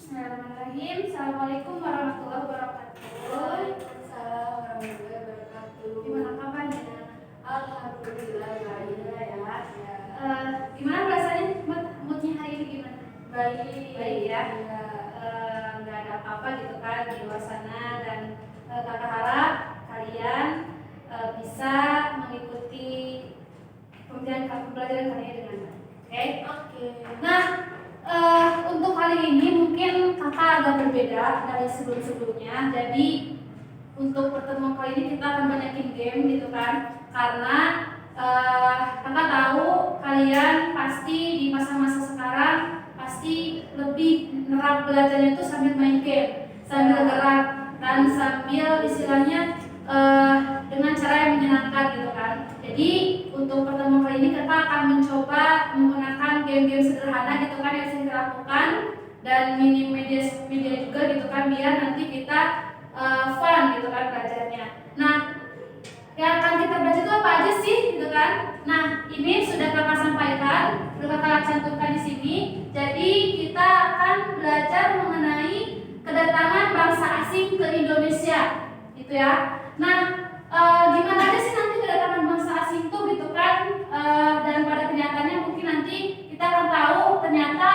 Bismillahirrahmanirrahim. Assalamualaikum warahmatullahi wabarakatuh. Waalaikumsalam warahmatullahi wabarakatuh. Gimana kabarnya? Alhamdulillah baik ya. Gimana rasanya moodnya hari ini gimana? Baik ya. Nggak ada apa-apa gitu kan di luar sana, dan kakak harap kalian bisa mengikuti pembelajaran kalian dengan baik. Oke. Nah, untuk kali ini mungkin kakak agak berbeda dari sebelum-sebelumnya. Jadi untuk pertemuan kali ini kita akan banyakin game gitu kan, karena kakak tahu kalian pasti di masa-masa sekarang pasti lebih nerap belajarnya itu sambil main game, sambil gerak, dan sambil istilahnya dengan cara yang menyenangkan gitu kan. Jadi untuk pertemuan kali ini kita akan mencoba menggunakan game-game sederhana gitu kan yang bisa kita lakukan, dan minim media juga gitu kan, biar nanti kita fun gitu kan belajarnya. Nah, yang akan kita belajar itu apa aja sih gitu kan? Nah, ini sudah kakak sampaikan, sudah kakak cantumkan di sini. Jadi kita akan belajar mengenai kedatangan bangsa asing ke Indonesia, gitu ya. Nah, gimana aja sih nanti kedatangan bangsa asing itu gitu kan? Dan pada kenyataannya mungkin nanti kita akan tahu ternyata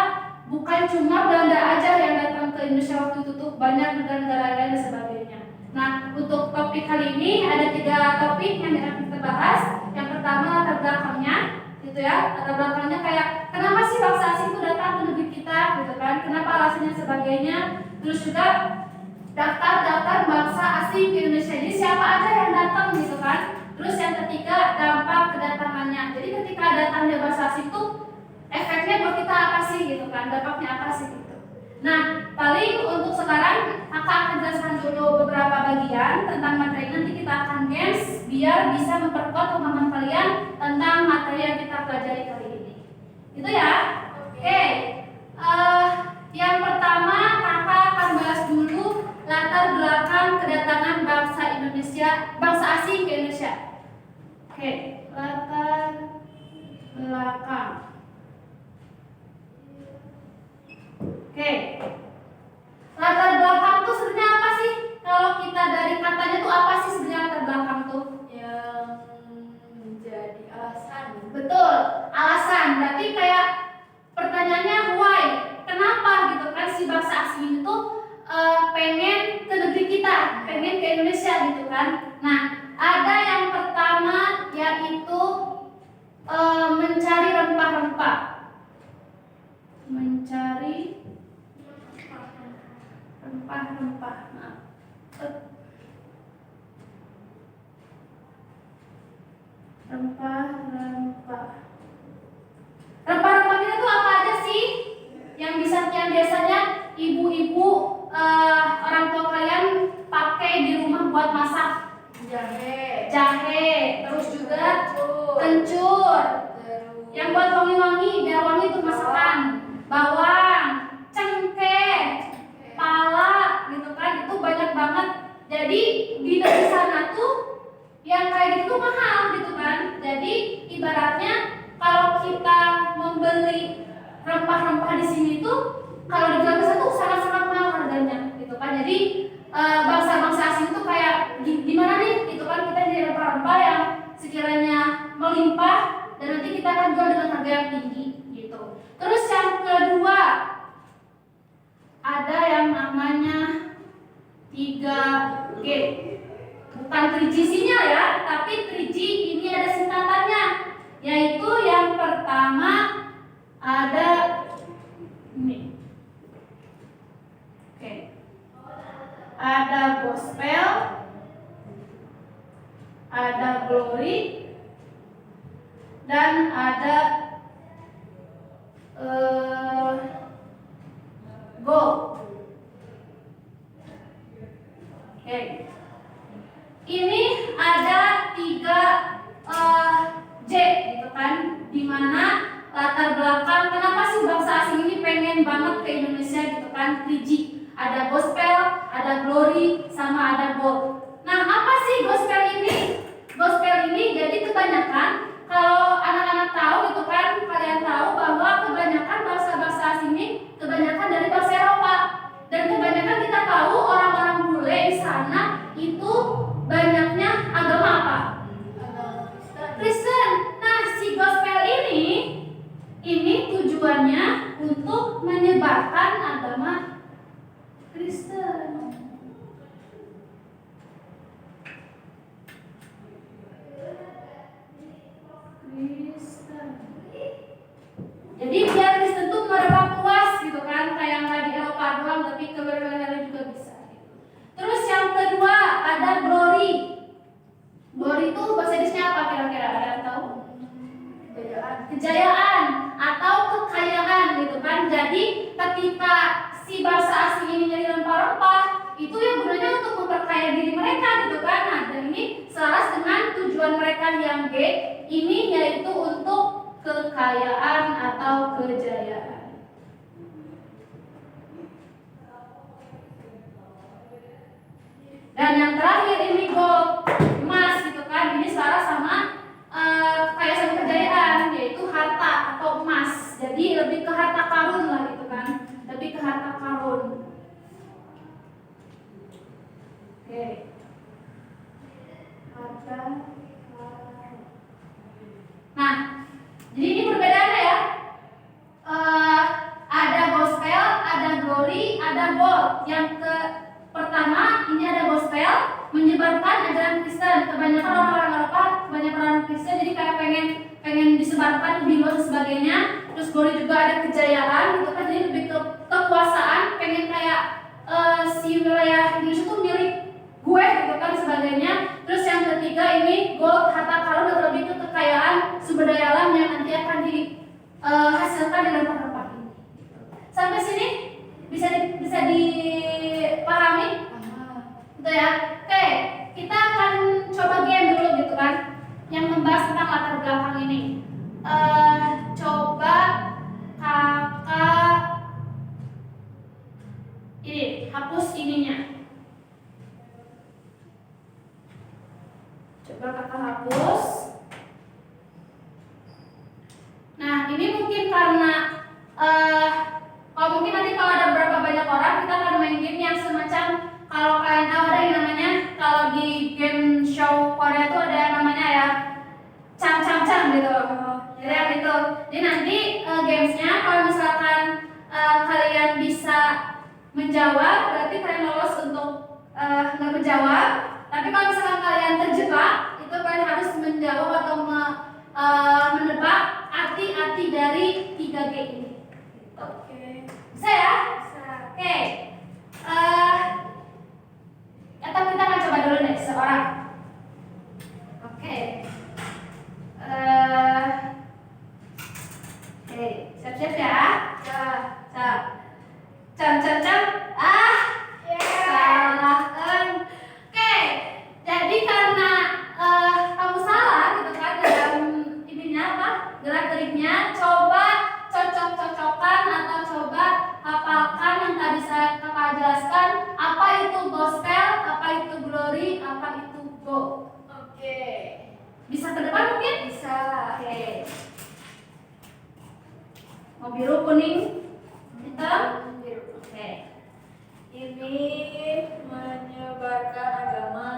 bukan cuma Belanda aja yang datang ke Indonesia waktu itu, tuh banyak negara-negara lain dan sebagainya. Nah, untuk topik kali ini ada 3 topik yang akan kita bahas. Yang pertama latar belakangnya, gitu ya. Latar belakangnya kayak kenapa sih bangsa asing itu datang ke negeri kita, gitu kan? Kenapa alasannya sebagainya. Terus juga daftar bangsa asing ke Indonesia. Jadi siapa aja yang datang gitu kan? Terus yang ketiga dampak kedatangannya. Jadi ketika datangnya bangsa asing itu efeknya buat kita apa sih gitu kan? Dampaknya apa sih gitu. Nah, paling untuk sekarang kakak akan jelaskan dulu beberapa bagian tentang materi. Nanti kita akan games biar bisa memperkuat pemahaman kalian tentang materi yang kita pelajari kali ini. Itu ya. Oke. Yang pertama kakak akan bahas dulu latar belakang kedatangan bangsa asing ke Indonesia. Oke, latar belakang. Oke. Latar belakang tuh sebenarnya apa sih? Kalau kita dari katanya tuh apa sih sebenarnya latar belakang tuh? Yang menjadi alasan. Betul, alasan. Berarti kayak pertanyaannya why? Kenapa gitu kan si bangsa asing itu pengen ke negeri kita, pengen ke Indonesia gitu kan? Nah, ada yang pertama yaitu mencari rempah-rempah. Mencari rempah-rempah. Rempah-rempah. Rempah-rempah kita tuh apa aja sih? Yang biasanya ibu-ibu orang tua kalian pakai di rumah buat masak. Jahe, terus juga kencur. Yang buat wangi-wangi, biar wangi itu masakan. Bawang, cengkeh, pala, gitu kan, itu banyak banget. Jadi di negeri sana tuh yang kayak gitu mahal gitu kan. Jadi ibaratnya kalau kita membeli rempah-rempah di sini tuh kalau dijual ke sana tuh sangat-sangat mahal harganya gitu kan. Jadi bangsa-bangsa asing itu kayak gimana nih gitu kan, kita jadi rempah-rempah yang sekiranya melimpah dan nanti kita akan jual dengan harga yang tinggi gitu. Terus yang kedua ada yang namanya 3G. Bukan 3GC-nya ya, tapi 3G ini ada singkatannya, yaitu yang pertama ada ini. Oke. Ada gospel, ada glory, dan ada gold. Oke. Ini ada 3J gitu kan, dimana latar belakang kenapa sih bangsa asing ini pengen banget ke Indonesia gitu kan. 3G, ada gospel, ada glory, sama ada gold. Nah, apa sih gospel ini? Gospel ini jadi kebanyakan kalau anak-anak tahu gitu kan, kalian tahu bahwa kebanyakan bangsa-bangsa asing ini kebanyakan dari bangsa Eropa. berkali-kali juga bisa. Terus yang kedua ada glory. Glory itu bahasa Inggrisnya apa kira-kira? Ada yang tahu? Kejayaan atau kekayaan gitu kan. Jadi ketika si bangsa asing ini jadi rempah-rempah, itu yang gunanya untuk memperkaya diri mereka gitu kan. Nah, dan ini selaras dengan tujuan mereka yang G ini, yaitu untuk kekayaan atau kejayaan. Dan yang terakhir ini gold, emas gitu kan. Ini selaras sama kaya sama kejayaan, yaitu harta atau emas. Jadi lebih ke harta karun lah gitu kan. Lebih ke harta karun. Oke. Harta karun. Nah, jadi ini perbedaannya ya. Ada gospel, ada glory, ada gold. Yang pertama ini ada gospel, menyebarkan ajaran Kristen. Kebanyakan orang-orang Eropa, kebanyakan orang Kristen jadi kayak pengen disebarkan di luar sebagainya. Terus glory juga ada kejayaan gitu kan, jadi lebih ke kekuasaan, pengen kayak si wilayah Indonesia itu milik gue gitu kan sebagainya. Terus yang ketiga ini gold, harta karun, atau lebih ke kekayaan sumber daya alam yang nanti akan dihasilkan dengan rempah-rempah ini. Sampai sini bisa dipahami? Gitu ya. Oke, kita akan coba game dulu gitu kan, yang membahas tentang latar belakang ini. Coba kakak ini hapus ininya. Coba kakak hapus. Nah, ini mungkin karena kalau mungkin nanti kalau ada berapa banyak orang, kita akan main game yang semacam, kalau kalian tahu ada yang namanya, kalau di game show Korea itu ada yang namanya ya cang gitu. Jadi yang itu. Jadi nanti gamesnya kalau misalkan kalian bisa menjawab, berarti kalian lolos untuk nggak menjawab. Tapi kalau misalkan kalian terjebak, itu kalian harus menjawab atau menebak arti-arti dari 3G ini. Oke. Bisa ya? Bisa. Oke. Atau kita akan coba dulu deh seorang. Oke. Oke, siap-siap ya. Siap. Cam. Salah kan. Oke. Jadi karena kamu salah gitu kan dalam ininya apa? Gerak-geriknya, coba cocok-cocokan atau coba hafalkan yang tadi saya kakak jelaskan. Apa itu gospel, apa itu glory, apa itu gold. Oke. Bisa ke depan mungkin? Bisa. Oke. Mau biru, kuning, hitam? Biru. Oke. Ini menyebarkan agama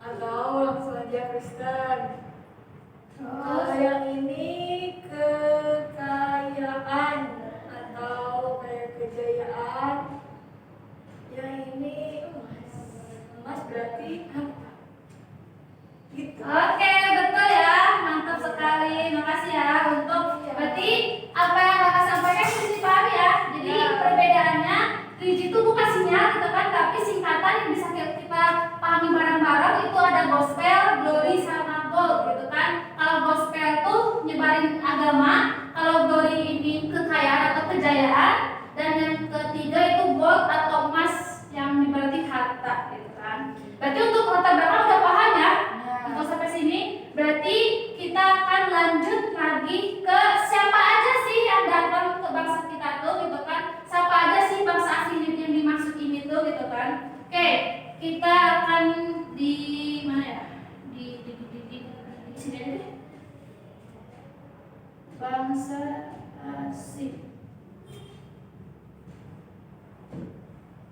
atau langsung aja Kristen. Kalau yang ini kekayaan atau kayak kejayaan. Yang ini emas. Emas berarti apa? Gitu. Oke, betul ya. Mantap sekali. Makasih ya untuk berarti apa yang kakak sampaikan bisa dipahami ya. Jadi perbedaannya 3G itu bukan sinyal gitu kan, tapi singkatan yang bisa kita pahami bareng-bareng. Itu ada gospel, glory, sama gold gitu kan. Kalau gospel tuh nyebarin agama, kalau glory ini kekayaan atau kejayaan, dan yang ketiga itu gold atau emas yang berarti harta gitu kan. Berarti untuk latar belakang udah paham ya. Untuk sampai sini berarti kita akan lanjut lagi ke siapa aja sih yang datang ke bangsa kita tuh gitu kan. Siapa aja sih bangsa asing yang dimaksud ini tuh gitu kan. Oke, kita akan di mana ya? Di sini aja deh. Bangsa asing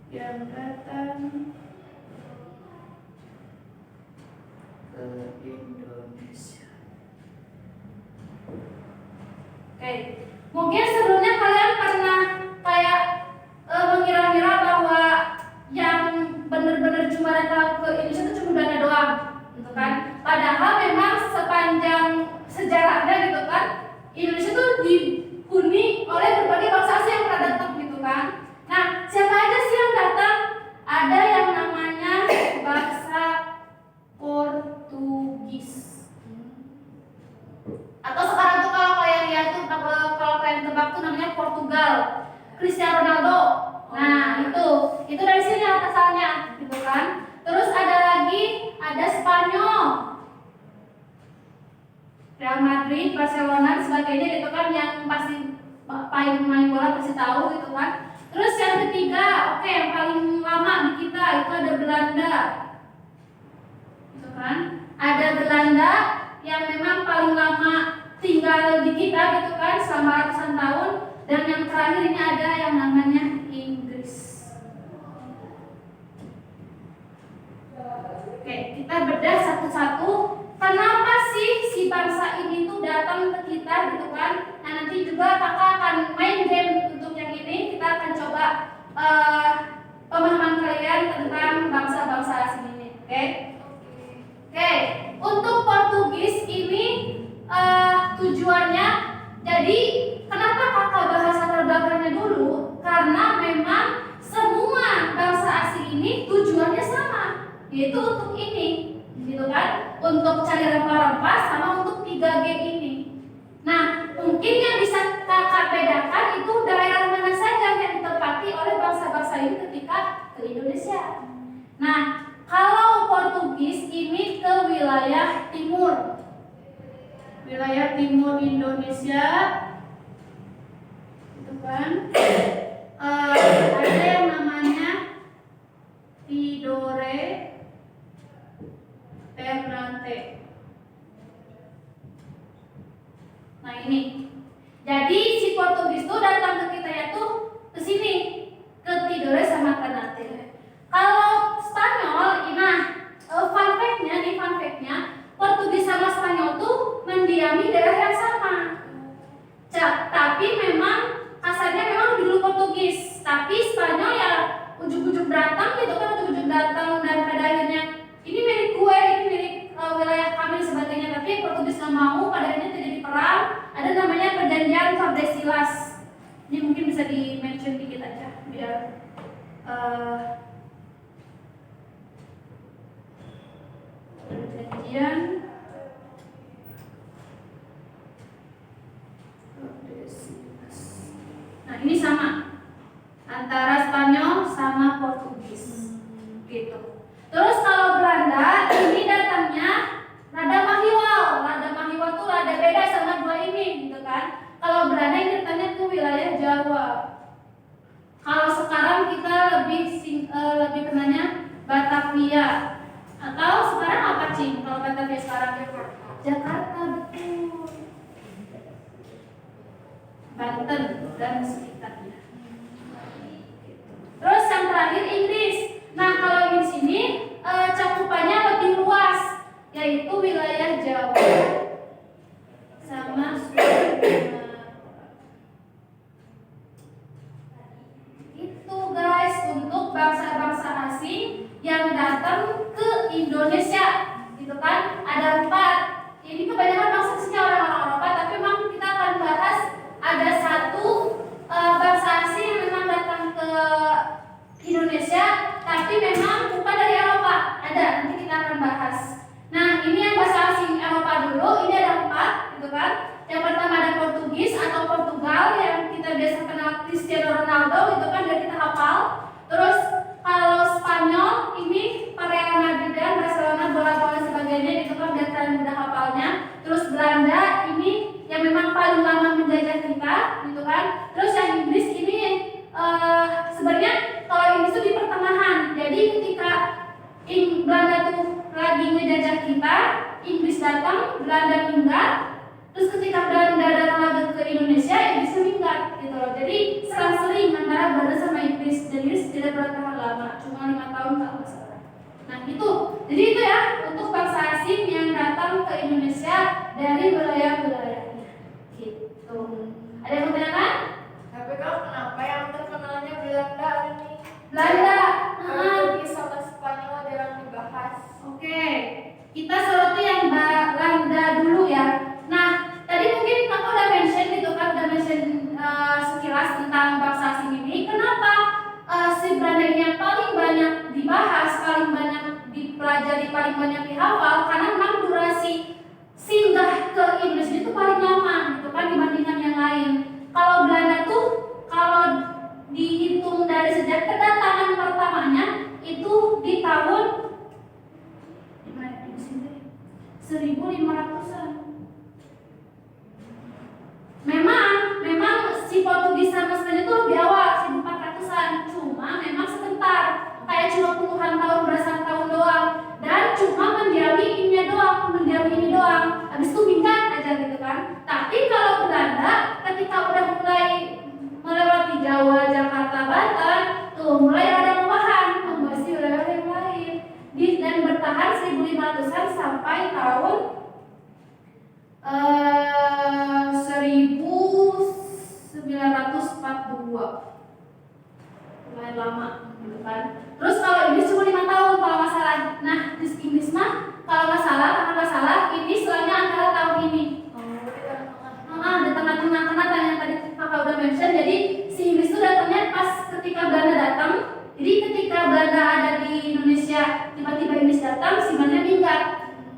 yang datang ke Indonesia. Oke, mungkin sebelumnya kalian pernah kayak mengira-ngira bahwa yang benar-benar cuma datang ke Indonesia itu cuma Belanda doang, gitu kan? Padahal memang sepanjang sejarahnya gitu kan, Indonesia tuh dihuni oleh berbagai bangsa asing yang pernah datang gitu kan. Nah, siapa aja sih yang sebagainya gitu kan, yang pasti paling main bola pasti tahu gitu kan. Terus yang ketiga, oke, yang paling lama di kita itu ada Belanda, gitu kan. Ada Belanda yang memang paling lama tinggal di kita gitu kan, selama ratusan tahun. Dan yang terakhir ini ada yang namanya Inggris. Oke, kita bedah satu-satu. Kenapa sih si bangsa ini tuh datang ke kita gitu kan? Nah, nanti juga kakak akan main game untuk yang ini. Kita akan coba pemahaman kalian tentang bangsa-bangsa asing ini. Oke? Oke, untuk Portugis ini tujuannya, jadi kenapa kakak bahas latar belakangnya dulu? Karena memang semua bangsa asing ini tujuannya sama, yaitu untuk ini, gitu kan? Untuk cari rempah-rempah sama untuk 3G ini. Nah, mungkin yang bisa kakak bedakan itu daerah mana saja yang ditempati oleh bangsa-bangsa ini ketika ke Indonesia. Nah, kalau Portugis ini ke wilayah timur Indonesia, gitu kan? Ada yang namanya Tidore Ternate. Nah ini, jadi si Portugis itu datang ke kita ya tuh ke sini, ke Tidore sama Ternate. Kalau Spanyol, nah fun fact-nya, Portugis sama Spanyol tuh mendiami daerah yang sama. Tapi memang asalnya memang dulu Portugis, tapi Spanyol ya ujug-ujug datang gitu kan, ujug-ujug datang dan pada akhirnya ini milik gue, ini milik wilayah kami dan sebagainya. Tapi Portugis nggak mau, pada akhirnya terjadi perang. Ada namanya perjanjian Tordesillas. Ini mungkin bisa di mention dikit aja biar perjanjian Tordesillas. Nah ini sama antara Spanyol sama Portugis, gitu. Terus kalau Belanda ini datangnya Rada Mahiwal tuh rada beda sama dua ini, gitu kan. Kalau Belanda ini datangnya ke wilayah Jawa. Kalau sekarang kita lebih kenanya Batavia. Atau sekarang apa Cing? Kalau Batavia sekarang Jakarta, betul. Banten dan sekitarnya. Terus yang terakhir Inggris. Nah kalau Inggris ini cakupannya lebih luas, yaitu wilayah Jawa sama Sumatera. Itu guys untuk bangsa-bangsa asing yang datang ke Indonesia, gitu kan? Ada 4. Ini kebanyakan bangsa asingnya orang-orang Eropa, tapi memang kita akan bahas ada 1 bangsa asing yang memang datang ke Indonesia, tapi memang bukan dari Eropa. Ada, nanti kita akan bahas. Nah, ini yang bahasa asing Eropa dulu. Ini ada 4, gitu kan? Yang pertama ada Portugis atau Portugal yang kita biasa kenal Cristiano Ronaldo, itu kan dari kita hafal. Terus kalau Spanyol ini Real Madrid dan Barcelona, bola-bola sebagainya, itu kan biar kalian mudah hafalnya. Terus Belanda ini yang memang paling lama menjajah kita, gitu kan? Terus yang Inggris ini sebenarnya kalau Inggris itu di pertengahan. Jadi ketika Belanda tuh lagi ngejajah kita, Inggris datang, Belanda minggat. Terus ketika Belanda datang lagi ke Indonesia, Inggris minggat, gitu loh. Jadi selang-seling antara Belanda sama Inggris. Dan Inggris tidak bertahan lama, cuma 5 tahun kalau nggak salah. Nah itu, jadi itu ya untuk bangsa asing yang datang ke Indonesia dari wilayah-wilayahnya, gitu. Ada yang mau tanyakan? Tapi kalau kenapa yang terkenalnya Belanda ini? Belanda. Portugis sama Spanyol jarang dibahas. Oke, kita soroti yang Belanda dulu ya. Nah, tadi mungkin aku udah mention gitu kan, udah mention sekilas tentang bangsa asing ini. Kenapa si Belanda ini yang paling banyak dibahas, paling banyak dipelajari, paling banyak dihafal? Karena memang durasi singgah ke Inggris itu 1942. Lumayan lama gitu kan. Terus kalau Inggris cuma 5 tahun kalau nggak salah. Nah, di Inggris mah kalau nggak salah ini setelahnya antara tahun ini. Di tengah-tengah karena yang tadi kakak udah mention. Jadi si Inggris itu datangnya pas ketika Belanda datang. Jadi ketika Belanda ada di Indonesia, tiba-tiba Inggris datang, si Belanda minggat.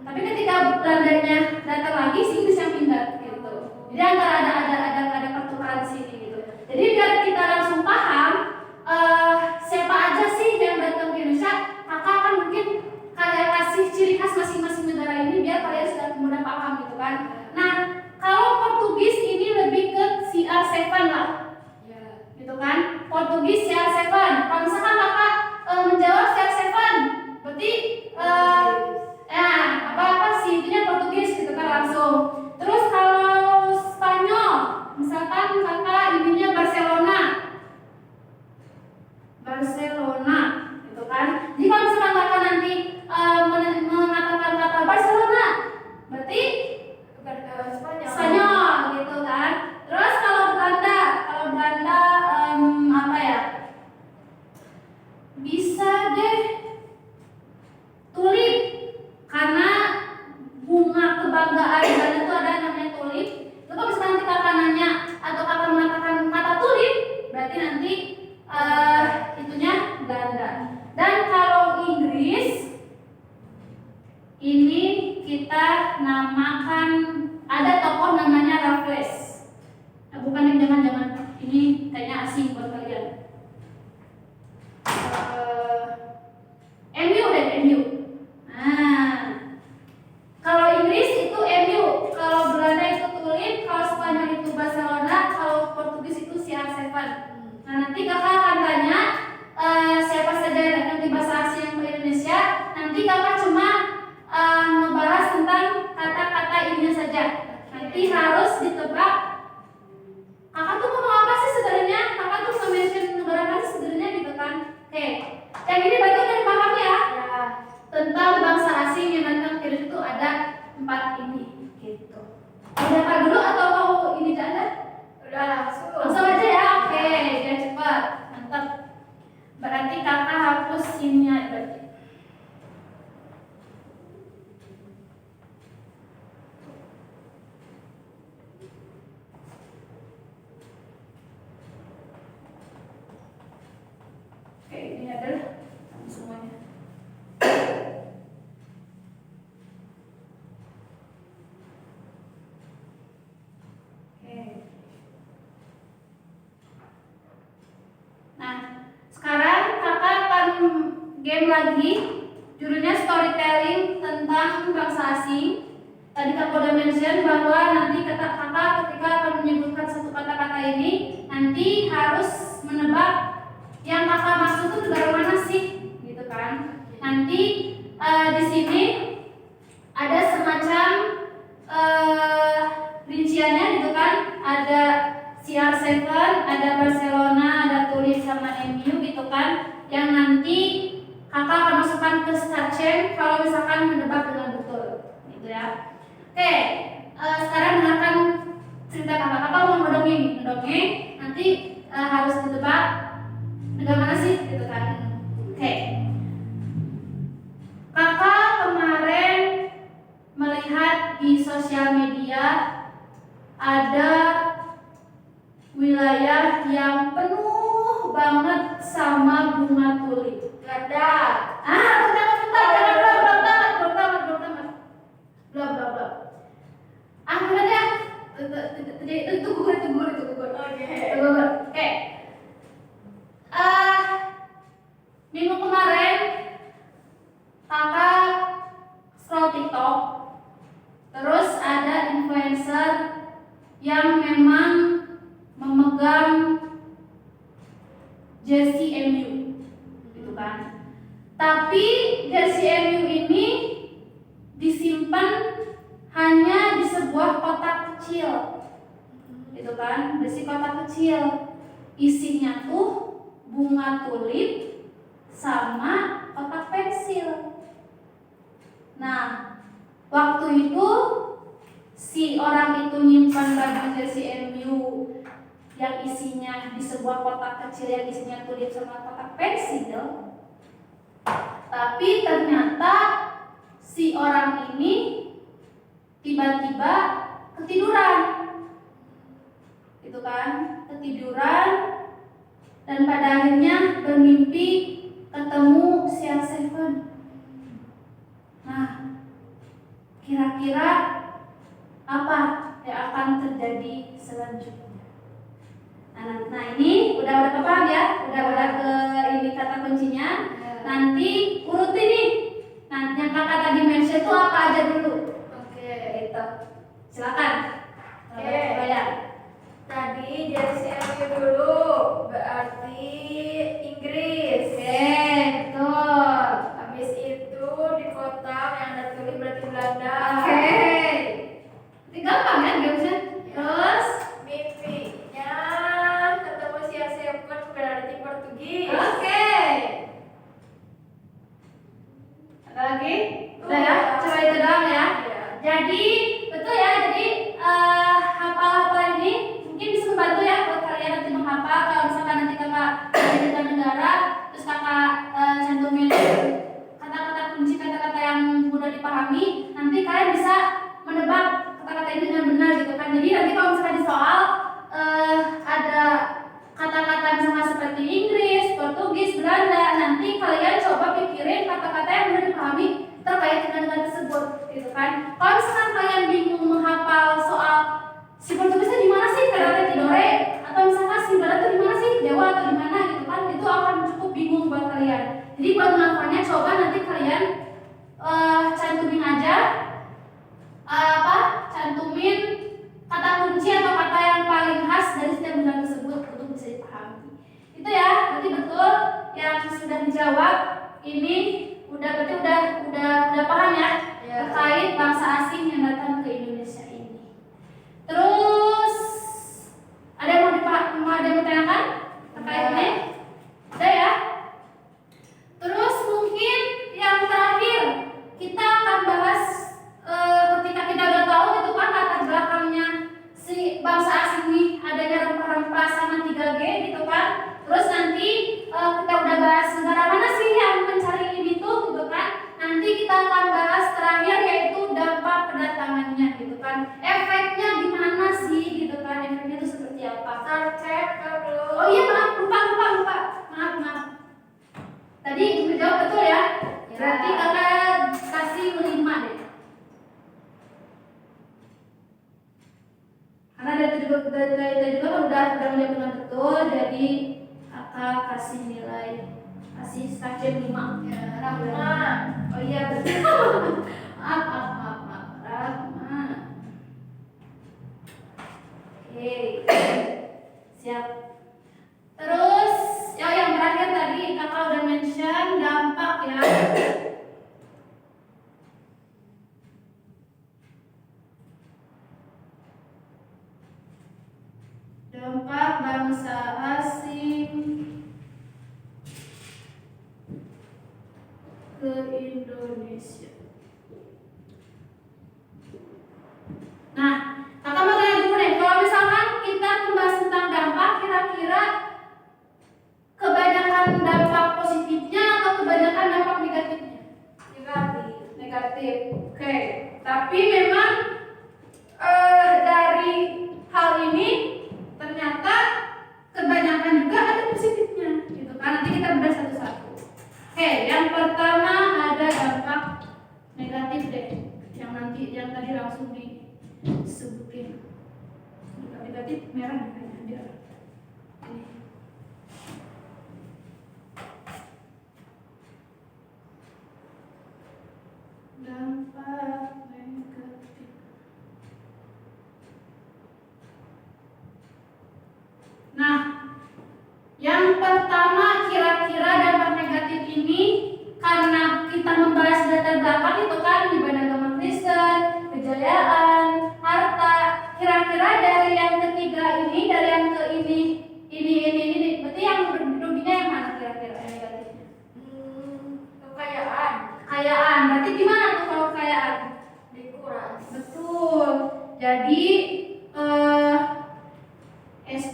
Tapi ketika Belandanya datang lagi, si Inggris yang minggat gitu. Jadi antara ada pertukaran di sini gitu. Jadi biar kita langsung paham siapa aja sih yang datang ke Indonesia, kakak akan mungkin kayak kasih ciri khas masing-masing negara ini biar kalian sudah mudah paham gitu kan. Nah, kalau Portugis ini lebih ke CR7 lah, gitu kan. Portugis CR7. Kalau misalkan kakak menjawab CR7, berarti apa sih intinya Portugis gitu kan langsung. Terus kalau Spanyol, misalkan kakak intinya Barcelona, gitu kan. Jadi kalau misalkan kakak nanti mengatakan kata Barcelona, berarti Spanyol gitu kan. Terus kalau Belanda apa ya? Bisa deh tulip, karena bunga kebanggaan Belanda itu ada namanya tulip. Itu kalau misalkan nanti kakak nanya atau kakak mengatakan kata tulip, berarti nanti itunya Belanda. Dan kalau Inggris ini kita namakan, ada tokoh namanya Raffles. Bukan yang jangan-jangan ini kayaknya asing buat kalian. MU dan MU. Nah, kalau Inggris itu MU, kalau Belanda itu tulip, kalau Spanyol itu Barcelona, kalau Portugis itu CR7. Nah, nanti kakak akan tanya siapa saja yang datang di bahasa asing yang ke Indonesia. Nanti kakak cuma ngebahas tentang kata-kata ininya saja. Nanti harus ditebak. Kakak tuh ngomong apa sih sebenarnya? Kakak tuh nge-mention negara apa sih sebenarnya gitu kan? Oke. Yang ini berarti udah dipaham ya? Tentang bangsa asing yang datang ke Indonesia itu ada 4 ini gitu. Udah apa dulu atau mau ini aja? Udah Langsung aja ya. Oke, biar cepat. Mantap. Berarti kakak hapus simnya berarti. Oke, ini adalah semuanya. Nah, sekarang kakak akan game lagi, judulnya storytelling tentang bangsa asing. Tadi kakak udah mention bahwa nanti kakak ketika akan menyebutkan satu kata-kata ini, nanti harus menebak yang kakak maksud itu negara mana sih, gitu kan? Nanti di sini ada semacam rinciannya gitu kan? Ada CR7, ada Barcelona, ada tulip sama MU gitu kan, yang nanti kakak akan masukkan ke start chain kalau misalkan menebak dengan betul gitu ya. Oke, sekarang dengarkan cerita kakak mau ngedongeng, nanti harus ditebak negara mana sih gitu kan. Oke, kakak kemarin melihat di sosial media ada wilayah yang penuh banget sama bunga tulip. Belanda. Belum ya. Itu gugur. Oke. Minggu kemarin kakak scroll TikTok, terus ada influencer yang memang memegang jersey MU gitu kan. Tapi jersey MU ini disimpan hanya di sebuah kotak kecil gitu kan, besi kotak kecil, isinya tuh bunga tulip sama kotak pensil. Nah, waktu itu si orang itu nyimpan baju jersey MU yang isinya di sebuah kotak kecil yang isinya tulip sama kotak pensil, tapi ternyata si orang ini tiba-tiba ketiduran, gitu kan, ketiduran dan pada akhirnya bermimpi ketemu si Seven. Nah, kira-kira apa yang akan terjadi selanjutnya? Nah ini udah paham ya, udah ke ini kata kuncinya. Nanti urutin nih. Nah, yang kakak tadi mention itu apa aja dulu? Oke. Gitu. Silakan. Oke. Tadi jersey MU dulu, berarti Inggris. Oke, betul. Habis itu di kotak yang ada tulis berarti Belanda. Oke. Ini gampang ya gamesnya. Terus Mimpinya ketemu si Seven berarti Portugis. oke. Ada lagi? Udah ya, coba itu doang ya. Jadi betul ya, jadi hafal-hafal ini mungkin bisa membantu ya buat kalian nanti menghafal. Kalau misalkan nanti kakak di negara, terus kakak cantumin kata-kata kunci, kata-kata yang mudah dipahami, nanti kalian bisa menebak kata-kata ini dengan benar gitu kan. Jadi nanti kalau misalkan di soal ada kata-kata misalkan seperti Inggris, Portugis, Belanda, nanti kalian coba pikirin kata-kata yang mudah dipahami terkait dengan negara tersebut, gitu kan. Kalau misalkan kalian bingung menghafal soal si Portugisnya di mana sih, karena Tidore, atau misalkan si Belanda itu di mana sih, Jawa atau di mana gitu kan, itu akan cukup bingung buat kalian. Jadi buat menghafalnya coba nanti kalian cantumin aja cantumin kata kunci atau kata yang paling khas dari setiap negara tersebut untuk bisa dipahami. Itu ya, berarti betul yang sudah dijawab ini berarti udah paham ya, terkait bangsa asing yang datang ke Indonesia ini. Terus ada yang mau ditanyakan terkait ini? Ada ya? Terus mungkin yang terakhir kita akan bahas ketika kita udah tahu gitu kan latar belakangnya si bangsa asing ini, adanya rempah-rempah sama 3G gitu kan. Terus nanti kita udah bahas negara mana sih yang mencari ini tuh gitu kan. Nanti kita akan bahas terakhir yaitu dampak kedatangannya gitu kan. Efeknya gimana sih gitu kan, efeknya itu seperti apa. Oh iya maaf, lupa. Maaf. Tadi menjawab betul ya? Berarti kakak kasih 5 deh. Karena dari juga udah menjawab dengan betul, jadi kakak kasih nilai, kasih stasiun 5. Ya, Rahma. Oh iya betul. maaf Rahma. Oke, siap. Terus yang terakhir tadi kakak udah mention dampak ya. Dampak bangsa asing ke Indonesia. Nah, kakak mau tanya dulu nih, kalau misalkan kita membahas tentang dampak, kira-kira kebanyakan dampak positifnya atau kebanyakan dampak negatifnya? Negatif. Oke. Tapi memang dari hal ini ternyata kebanyakan juga ada positifnya, gitu kan. Nanti kita bahas satu-satu. Oke, yang pertama ada dampak negatif deh, yang tadi langsung disebutin. Negatif merah kayaknya biar ini. Dampak negatif. Nah, yang pertama kira-kira dampak negatif ini karena kita membahas latar belakang itu kan ibadah agama Kristen, kejayaan, harta. Kira-kira dari yang ketiga ini, dari yang ke ini, berarti yang ruginya yang mana kira-kira yang negatifnya? Kekayaan. Kekayaan. Berarti gimana tuh kalau kekayaan? Dikuras. Betul.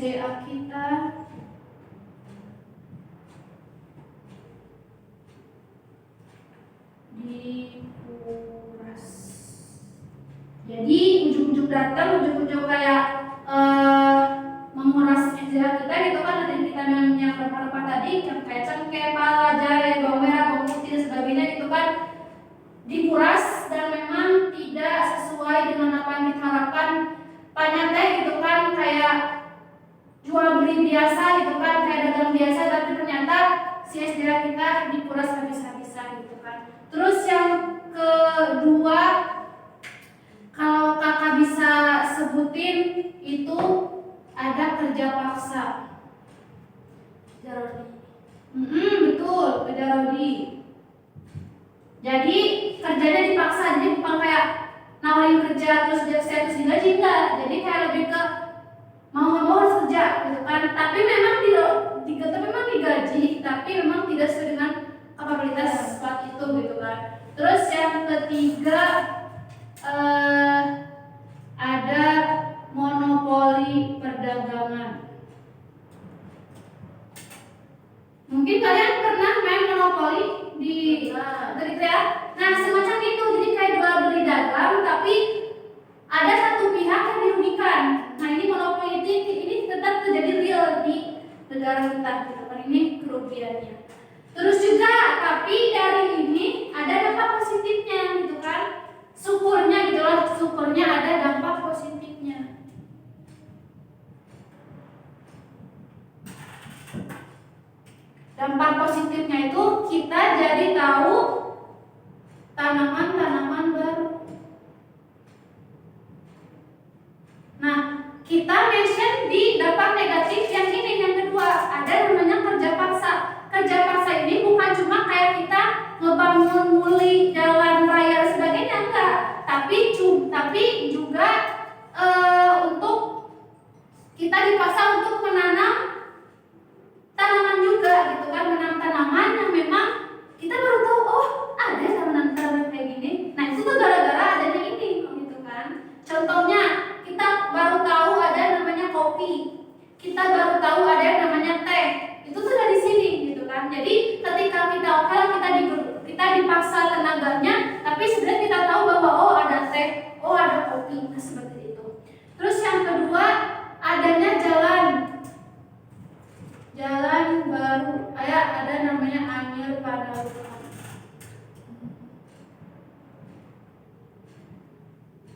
SDA kita dikuras. Jadi ujung-ujung datang, ujung-ujung kayak menguras SDA kita gitu kan, nanti kita yang rempah-rempah tadi kayak cengkeh, pala, jahe, bawang merah, bawang putih dan sebagainya gitu kan, dikuras dan memang tidak sesuai dengan apa yang kita harapkan. Banyak teh gitu kan kayak jual beli biasa gitu kan, kayak dagang biasa, tapi ternyata si SDA kita dikuras habis-habisan gitu kan. Terus yang kedua, kalau kakak bisa sebutin itu ada kerja paksa. Betul, kerja rodi. Jadi kerjanya dipaksa, jadi bukan kayak nawarin kerja terus dia status digaji, enggak. Jadi kayak lebih ke mau nggak mau harus kerja gitu kan. Tapi memang memang digaji, tapi memang tidak sesuai dengan kapabilitas saat itu gitu kan. Terus yang ketiga ada monopoli perdagangan. Mungkin kalian pernah main monopoli di gitu ya. Nah semacam itu, jadi kayak jual beli dagang tapi ada satu pihak yang dirugikan. Nah ini monopoli ini tetap terjadi real di negara kita gitu kan, ini kerugiannya. Terus juga tapi dari ini ada dampak positifnya gitu kan, syukurnya gitu loh, syukurnya ada dampak positifnya. Dampak positifnya itu kita jadi tahu tanaman-tanaman baru. Nah, kita mention di dampak negatif yang ini, yang kedua, ada namanya kerja paksa. Kerja paksa ini bukan cuma kayak kita ngebangun muli jalan raya dan sebagainya, enggak. Tapi juga untuk kita dipaksa untuk menanam tanaman juga gitu kan, menanam tanaman yang memang kita baru tahu, oh ada tanaman-tanaman kayak gini. Nah itu tuh gara-gara adanya ini gitu kan. Contohnya kita baru tahu ada namanya kopi, kita baru tahu ada yang namanya teh, itu tuh dari sini gitu kan. Jadi ketika kita dipaksa tenaganya, tapi sebenarnya kita tahu bahwa oh ada teh, oh ada kopi, nah seperti itu. Terus yang kedua adanya jalan baru, kayak ada namanya Anyer Padalarang.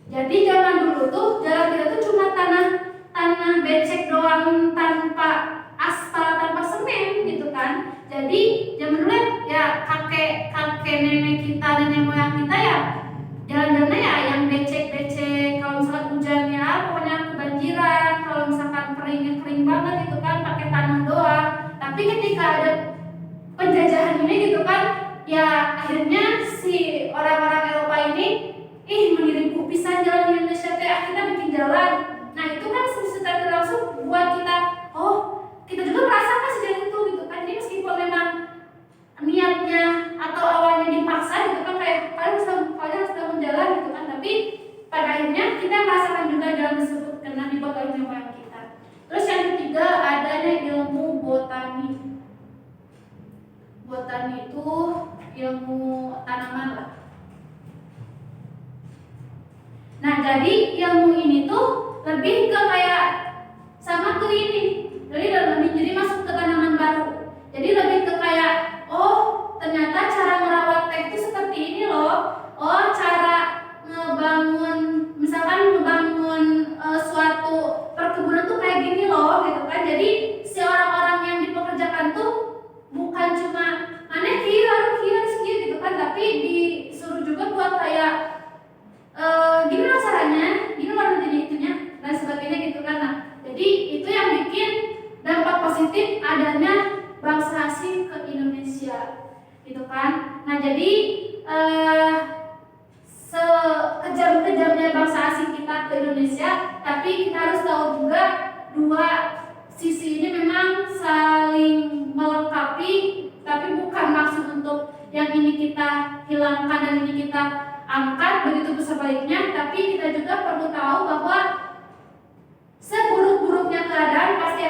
Jadi zaman dulu tuh jalan kita tuh cuma tanah becek doang, tanpa aspal, tanpa semen gitu kan. Jadi zaman dulu ya kakek nenek kita, nenek moyang kita ya jalan-jalannya ya yang becek, kalau misalkan hujan ya pokoknya kebanjiran, kalau misalkan kering banget gitu kan pakai tanah doang. Tapi ketika ada penjajahan ini gitu kan, ya akhirnya si orang-orang Eropa ini mengirim pisan jalan di Indonesia teh, kita bikin jalan. Nah itu kan secara langsung buat kita, oh kita juga merasakan sejak itu gitu kan. Jadi meskipun memang niatnya atau awalnya dipaksa gitu kan, kayak kalian harus bangun jalan gitu kan, tapi pada akhirnya kita merasakan juga jalan tersebut karena dibuat oleh nenek moyang kita. Terus yang ketiga adanya ilmu botani. Botani itu ilmu tanaman lah. Nah jadi ilmu ini tuh lebih ke kayak sama ke ini, jadi masuk ke tanaman baru. Jadi lebih ke kayak, oh ternyata cara merawat teh itu seperti ini loh. Oh cara ngebangun suatu perkebunan tuh kayak gini loh gitu kan. Jadi si orang-orang yang dipekerjakan tuh bukan cuma aneh kiar gitu kan, tapi disuruh juga buat kayak gini loh caranya, gini loh nantinya itunya dan sebagainya gitu kan. Nah jadi itu yang bikin dampak positif adanya bangsa asing ke Indonesia gitu kan. Nah jadi sekejam-kejamnya bangsa asing kita ke Indonesia, tapi kita harus tahu juga dua sisi ini memang saling melengkapi, tapi bukan maksud untuk yang ini kita hilangkan dan ini kita angkat, begitu sebaliknya. Tapi kita juga perlu tahu bahwa seburuk-buruknya keadaan pasti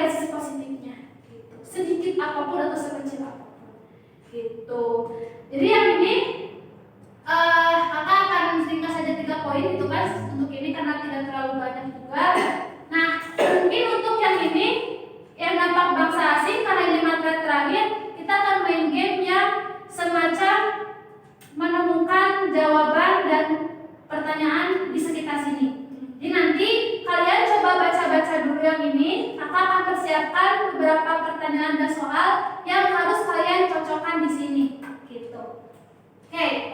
siapkan beberapa pertanyaan dan soal yang harus kalian cocokkan di sini, gitu. Oke.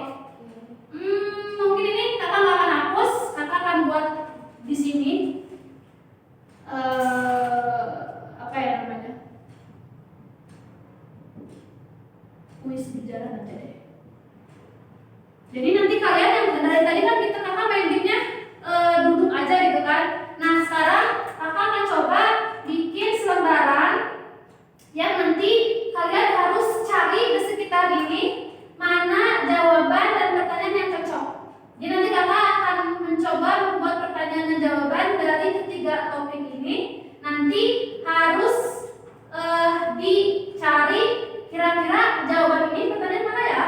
Mungkin ini kakak nggak akan hapus, kakak akan buat di sini apa ya namanya, kuis berjalan aja deh. Jadi nanti kalian yang dari tadi kan kita kakak main gamenya duduk aja gitu kan. Nah sekarang kakak akan coba bikin selembaran yang nanti kalian harus cari di sekitar ini mana jawaban dan pertanyaan yang cocok. Jadi nanti kakak akan mencoba membuat pertanyaan dan jawaban dari ketiga topik ini. Nanti harus dicari kira-kira jawaban ini pertanyaan mana ya,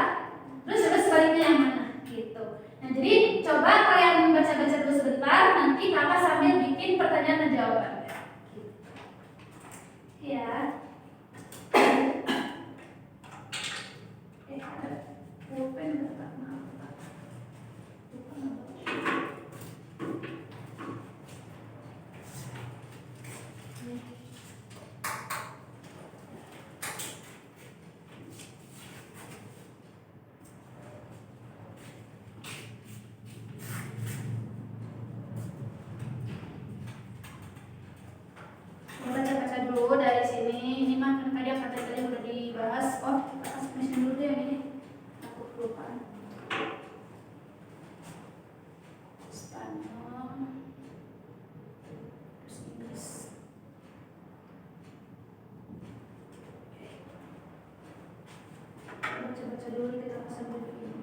terus sebaliknya yang mana gitu. Nah jadi coba kalian baca-baca dulu sebentar, nanti kakak sambil bikin pertanyaan dan jawaban gitu. Ya. Ada pulpen nggak Kak? Maaf Kak. Lupa nggak? Baca-baca dulu dari sini. Ini mah kan tadi apa tadi udah dibahas. Oh, kita kasih tulisan dulu deh yang ini. Aku kelupaan. Spanyol. Terus Inggris. Baca-baca dulu kita kasih dulu ini.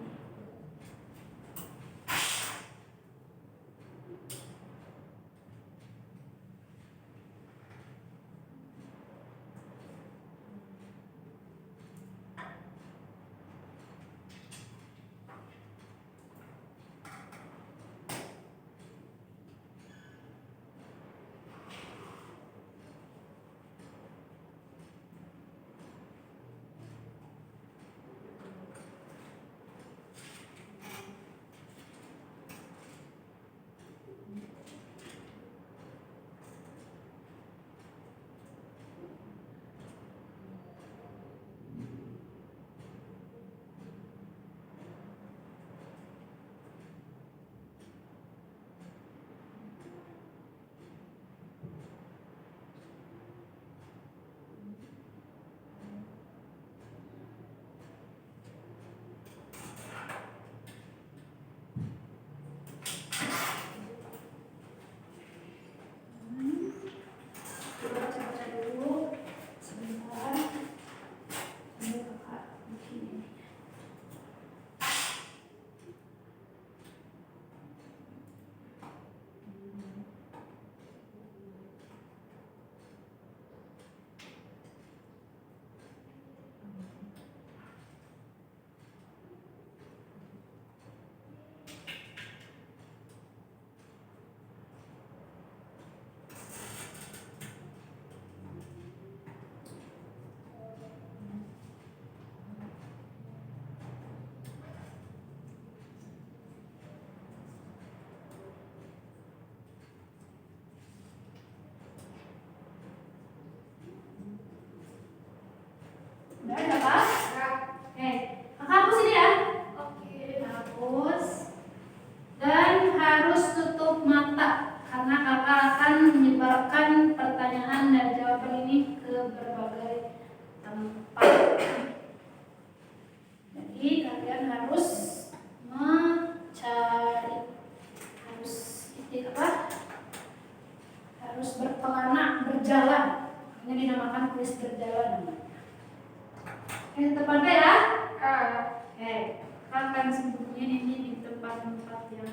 Baca-baca dulu sebentar. Ini kakak bikin ini. Udah ada Kak? Oke, kakak hapus ini ya. Oke, hapus. Dan harus tutup mata karena kakak akan menyebarkan pertanyaan dan jawaban ini ke berbagai tempat. Jadi kalian harus mencari, harus itu apa? Harus berkelana, berjalan. Ini dinamakan kuis berjalan namanya. Tempatnya ya? Oke, akan sembunyiin ini di tempat-tempat yang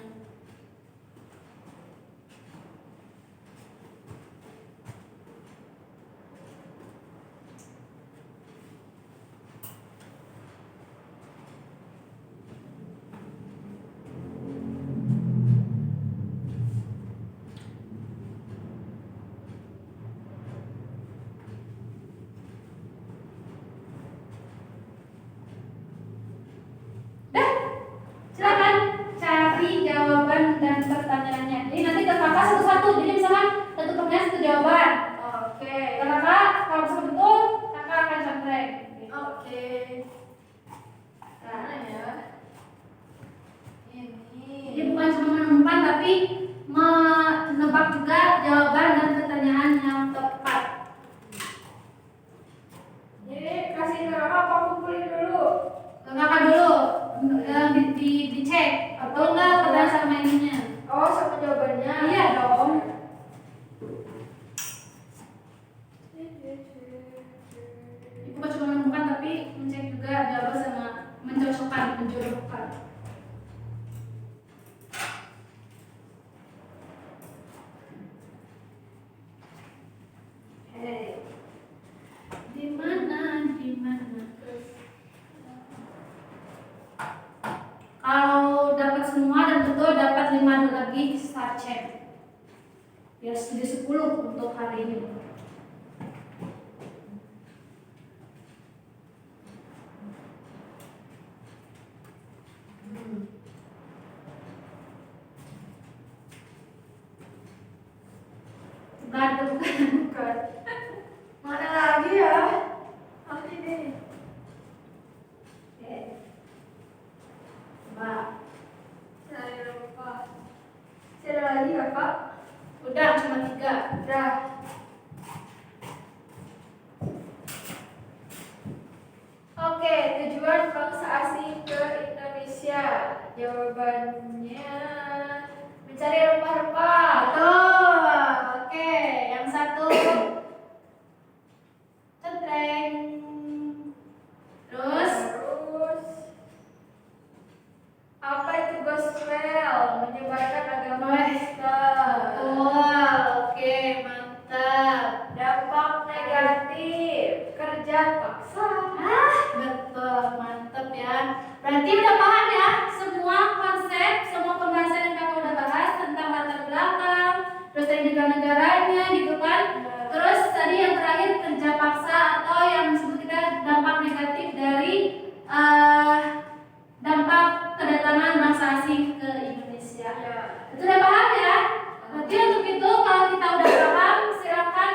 jawaban dan pertanyaannya. Jadi nanti ke kakak satu-satu. Jadi misalkan satu pertanyaan satu jawaban. Oke. Ke kakak 5 lagi start check. Ya studi 10 untuk hari ini. Bukan. Mana lagi ya? Nanti deh. Oke. Coba. Saya lupa. Masih ada lagi nggak, Pak? Udah cuma 3. Udah. Oke, tujuan bangsa asing ke Indonesia. Jawabannya mencari rempah-rempah. Betul. Oke, yang satu. Cetreng. Terus apa itu gospel? Menyebarkan agama Islam. Betul. Oke, mantap. Dampak negatif kerja paksa. Betul, mantap ya. Berarti udah paham ya semua konsep, semua pembahasan yang kakak udah bahas tentang latar belakang, terus dari negara-negaranya gitu kan. Terus tadi yang terakhir kerja paksa atau yang disebut kita dampak negatif dari dampak kedatangan bangsa asing ke Indonesia. Ya. Itu udah paham ya? Berarti untuk itu kalau kita udah paham, silakan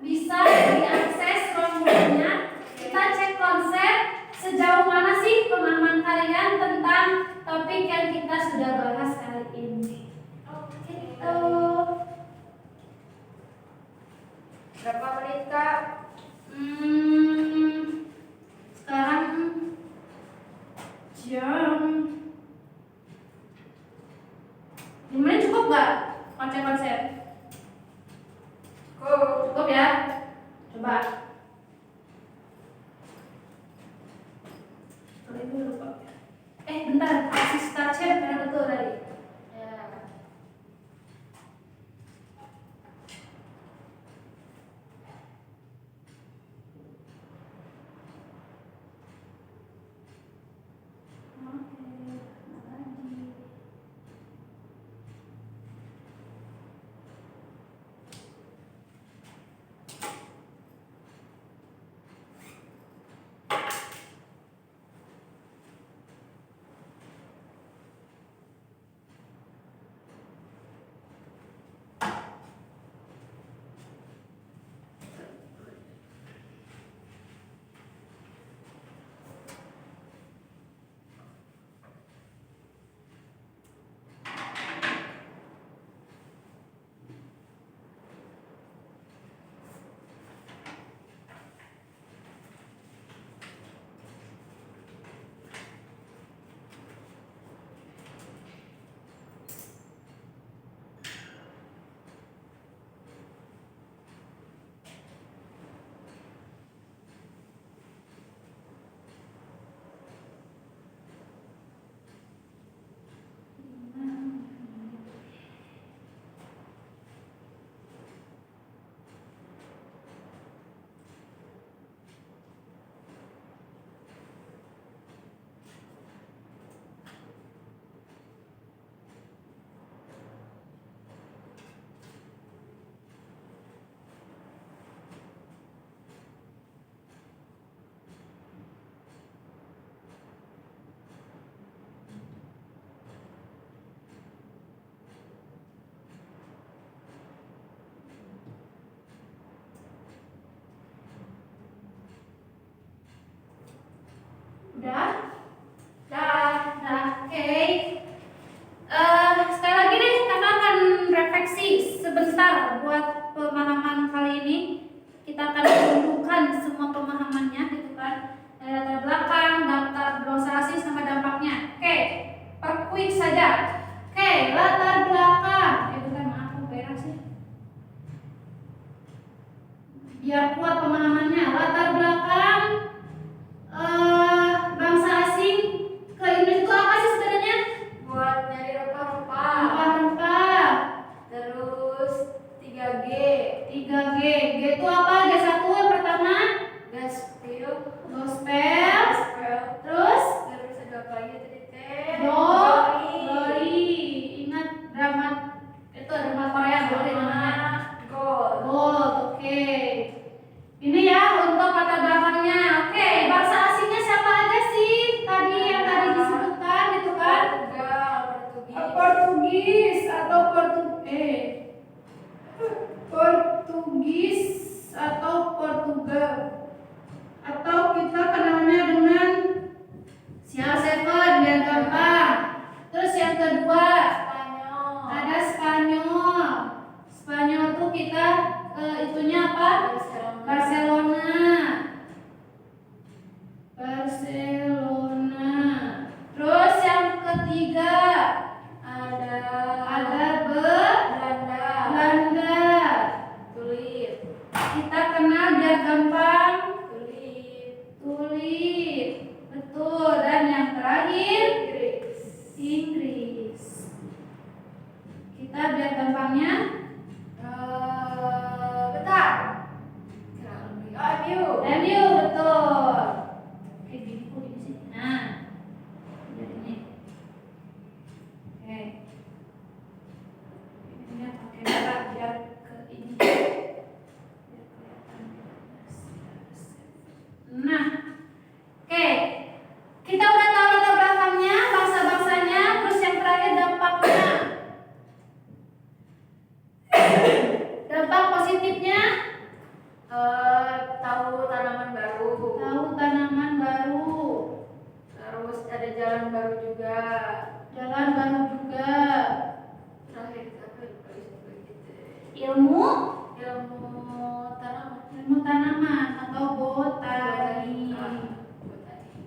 bisa diakses ruang-ruangnya. Kita cek konsep sejauh mana sih pemahaman kalian tentang topik yang kita sudah bahas kali ini. Gitu. Berapa menit, Kak? Sekarang jam 5 menit cukup nggak konsep-konsep? Cukup ya? Coba. Ini lupa. Bentar, kasih start check karena betul tadi. Ya. Udah? Nah, oke. Sekali lagi deh, kakak akan refleksi sebentar buat pemahaman kali ini. Kita akan mengumpulkan semua pemahamannya, gitu kan? Dari latar belakang, daftar bangsa asing sama dampaknya. Oke, per quick saja. Oke, latar belakang. Bukan, maaf, aku berak sih. Biar kuat pemahamannya. Latar belakang bangsa asing ke Indonesia itu apa sih sebenarnya? Buat nyari rempah-rempah. Rempah-rempah. Terus 3G. 3G. G itu apa? G1 yang pertama Gospel. gospel. Terus Terus ada apa lagi tadi teh? glory. Ingat Barcelona. Barcelona. Terus yang ketiga ada Belanda. Tulip. Kita kenal biar gampang. Tulip. Betul. Dan yang terakhir Inggris. Inggris. Kita biar gampangnya Bentar. MU. MU, betul. Oke, gini kok gini sih. Nah, biar ini. Oke. Ini pakai merah biar ke ini. Biar kelihatan jelas. Nah, oke. Kita udah tahu latar belakangnya, bangsa-bangsanya, terus yang terakhir dampaknya. Dampak positifnya Tahu tanaman baru. tahu tanaman baru, Terus ada jalan baru juga. jalan baru juga, Terakhir apa gitu. ilmu Tanaman. ilmu tanaman atau botani. Botani.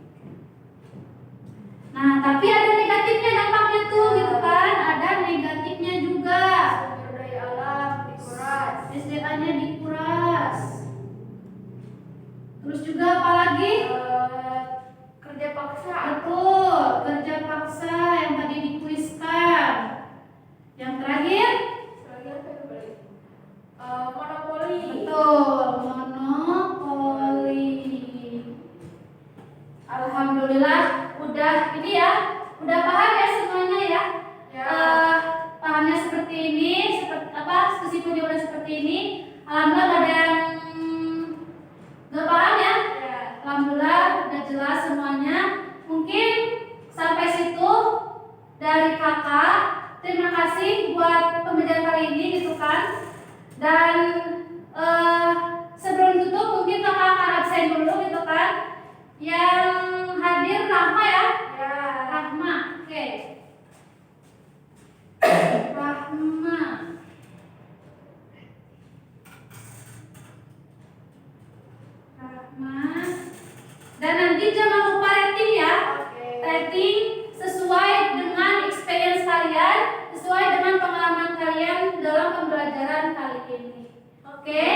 Nah, tapi ada negatifnya dampaknya tuh gitu kan, ada negatifnya juga. Sumber daya alam dikuras. SDA-nya dikuras. Terus juga apalagi? Kerja paksa. Betul, kerja paksa yang tadi dikuiskan. Yang terakhir? Lagi apa itu balik? Monopoli. Betul, monopoli. Alhamdulillah, udah ini ya, udah paham ya semuanya ya. Ya. Pahamnya seperti ini, seperti apa? Kesimpulannya udah seperti ini. Alhamdulillah nggak ada yang nggak paham ya. Ya. Alhamdulillah udah jelas semuanya. Mungkin sampai situ dari kakak. Terima kasih buat pembelajaran kali ini gitu kan. Dan sebelum tutup mungkin kakak akan absen dulu gitu kan. Yang hadir Rahma ya. Ya. Rahma, oke. Rahma. Rahma. Dan nanti jangan lupa rating ya. Oke. Rating sesuai dengan experience kalian, sesuai dengan pengalaman kalian dalam pembelajaran kali ini. Oke?